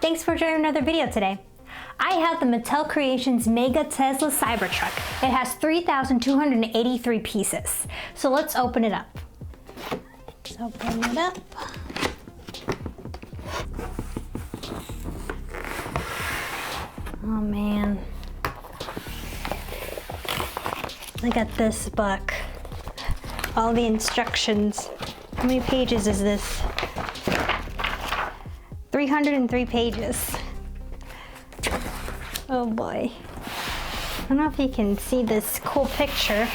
Thanks for joining another video today. I have the Mattel Creations Mega Tesla Cybertruck. It has 3,283 pieces. So let's open it up. Let's open it up. Oh man. Look at this book. All the instructions. How many pages is this? 303 pages. Oh boy. I don't know if you can see this cool picture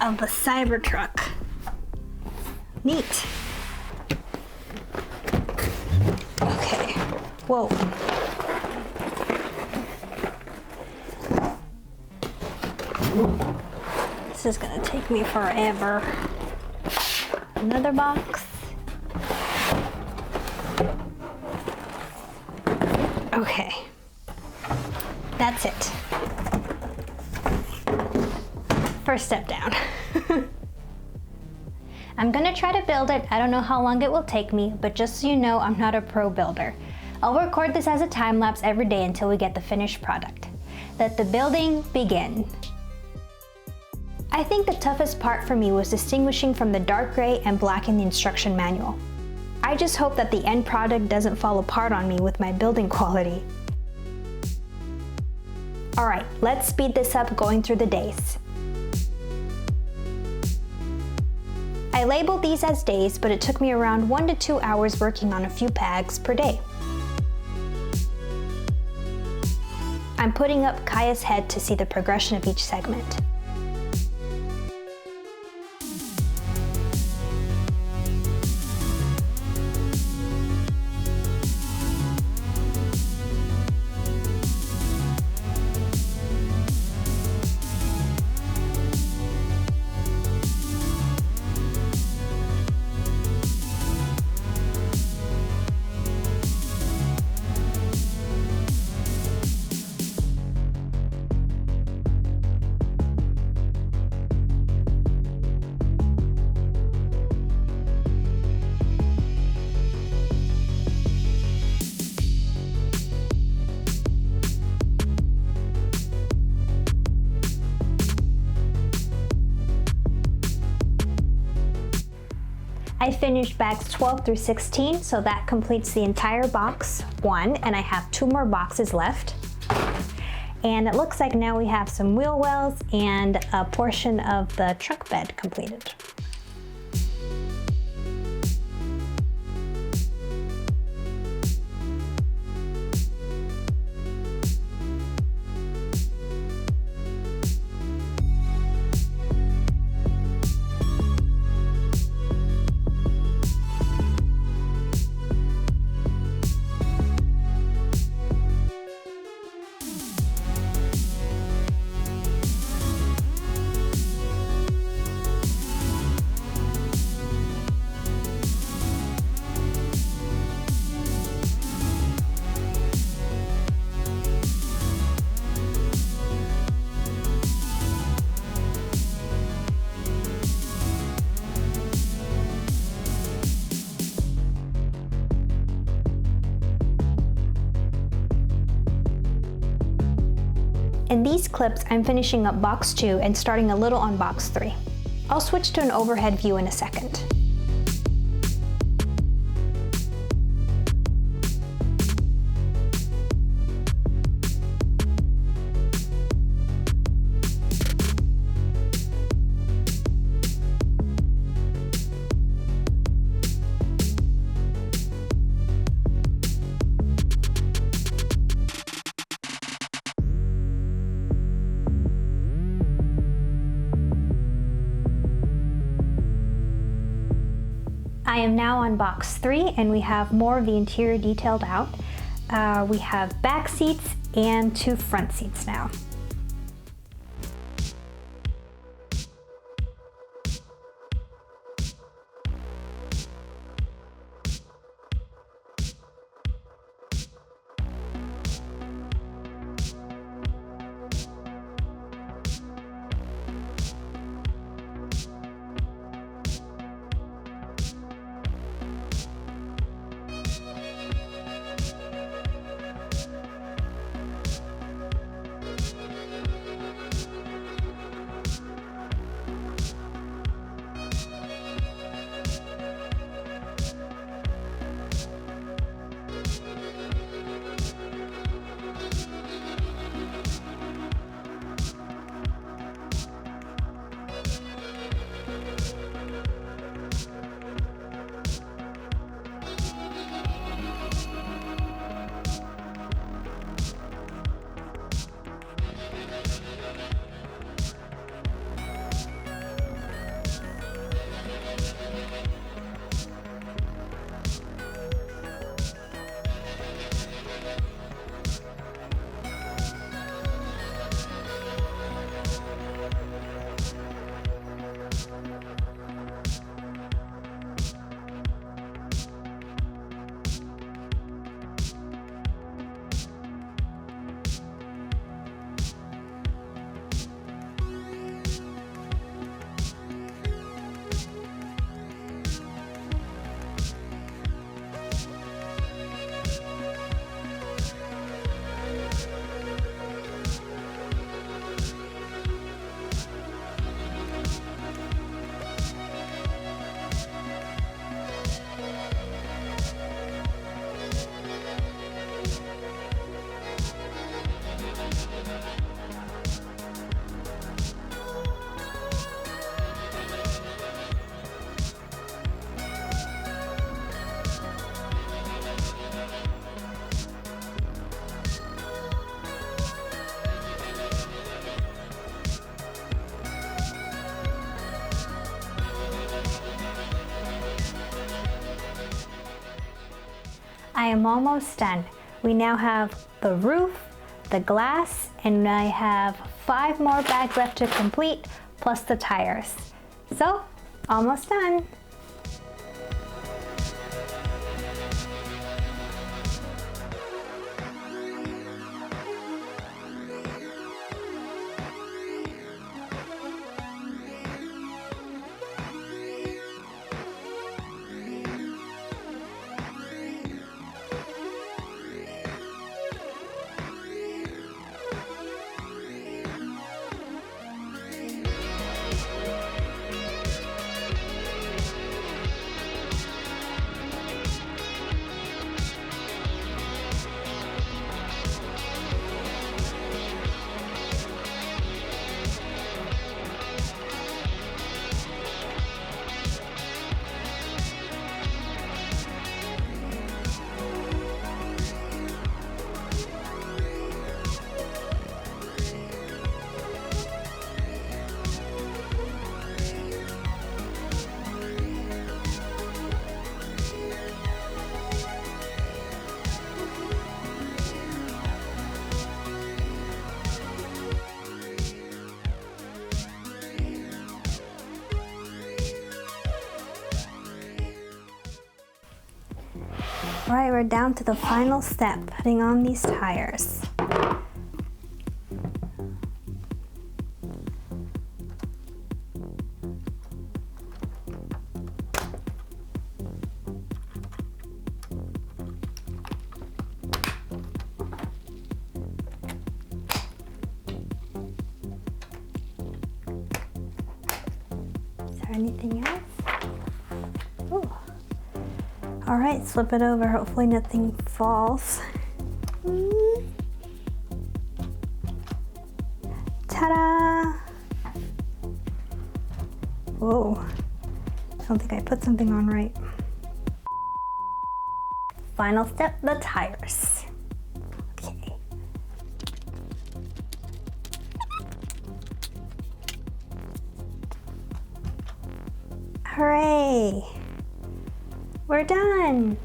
of the Cybertruck. Neat. Okay. Whoa. This is gonna take me forever. Another box. Okay, that's it. First step down. I'm gonna try to build it. I don't know how long it will take me, but just so you know, I'm not a pro builder. I'll record this as a time lapse every day until we get the finished product. Let the building begin. I think the toughest part for me was distinguishing from the dark gray and black in the instruction manual. I just hope that the end product doesn't fall apart on me with my building quality. Alright, let's speed this up going through the days. I labeled these as days, but it took me around 1 to 2 hours working on a few bags per day. I'm putting up Kaya's head to see the progression of each segment. I finished bags 12 through 16, so that completes the entire box 1, and I have 2 more boxes left. And it looks like now we have some wheel wells and a portion of the truck bed completed. In these clips, I'm finishing up box 2 and starting a little on box 3. I'll switch to an overhead view in a second. I am now on box 3 and we have more of the interior detailed out. We have back seats and 2 front seats now. I am almost done. We now have the roof, the glass, and I have 5 more bags left to complete, plus the tires. So, almost done. All right, we're down to the final step, putting on these tires. Is there anything else? Ooh. All right, flip it over. Hopefully nothing falls. Ta-da! Whoa, I don't think I put something on right. Final step, the tires. Okay. Hooray! We're done.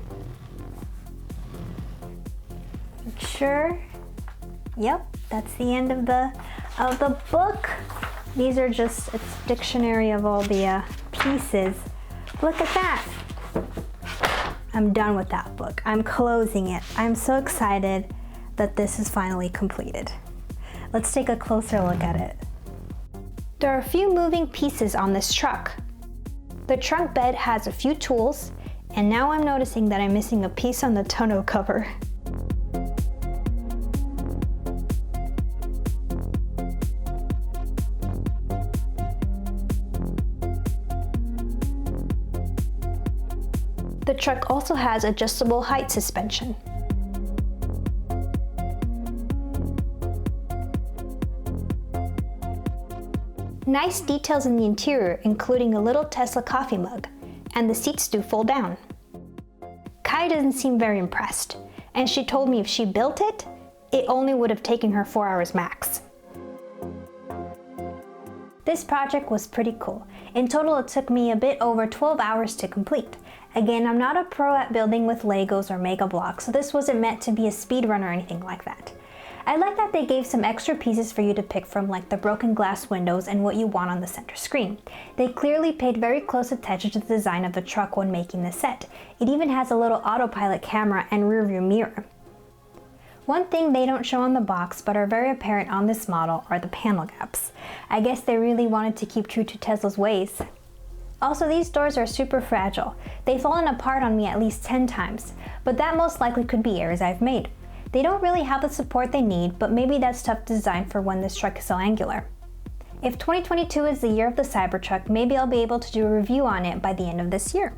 Sure. Yep, that's the end of the book. These are just its dictionary of all the pieces. Look at that. I'm done with that book. I'm closing it. I'm so excited that this is finally completed. Let's take a closer look at it. There are a few moving pieces on this truck. The trunk bed has a few tools, and now I'm noticing that I'm missing a piece on the tonneau cover. The truck also has adjustable height suspension. Nice details in the interior, including a little Tesla coffee mug, and the seats do fold down. Kai doesn't seem very impressed, and she told me if she built it, it only would have taken her 4 hours max. This project was pretty cool. In total, it took me a bit over 12 hours to complete. Again, I'm not a pro at building with Legos or Mega Blocks, so this wasn't meant to be a speed run or anything like that. I like that they gave some extra pieces for you to pick from, like the broken glass windows and what you want on the center screen. They clearly paid very close attention to the design of the truck when making the set. It even has a little autopilot camera and rear view mirror. One thing they don't show on the box but are very apparent on this model are the panel gaps. I guess they really wanted to keep true to Tesla's ways. Also, these doors are super fragile. They've fallen apart on me at least 10 times, but that most likely could be errors I've made. They don't really have the support they need, but maybe that's tough to design for when this truck is so angular. If 2022 is the year of the Cybertruck, maybe I'll be able to do a review on it by the end of this year.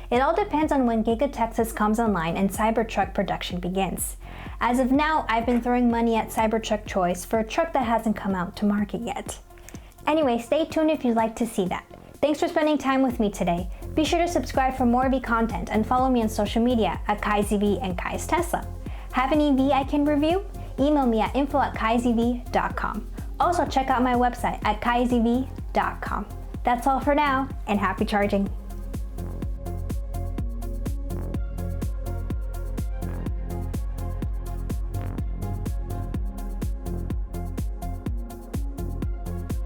It all depends on when Giga Texas comes online and Cybertruck production begins. As of now, I've been throwing money at Cybertruck Choice for a truck that hasn't come out to market yet. Anyway, stay tuned if you'd like to see that. Thanks for spending time with me today. Be sure to subscribe for more EV content and follow me on social media at Kai'sEV and Kai's Tesla. Have an EV I can review? Email me at info@kaisev.com. Also check out my website at kaisev.com. That's all for now, and happy charging!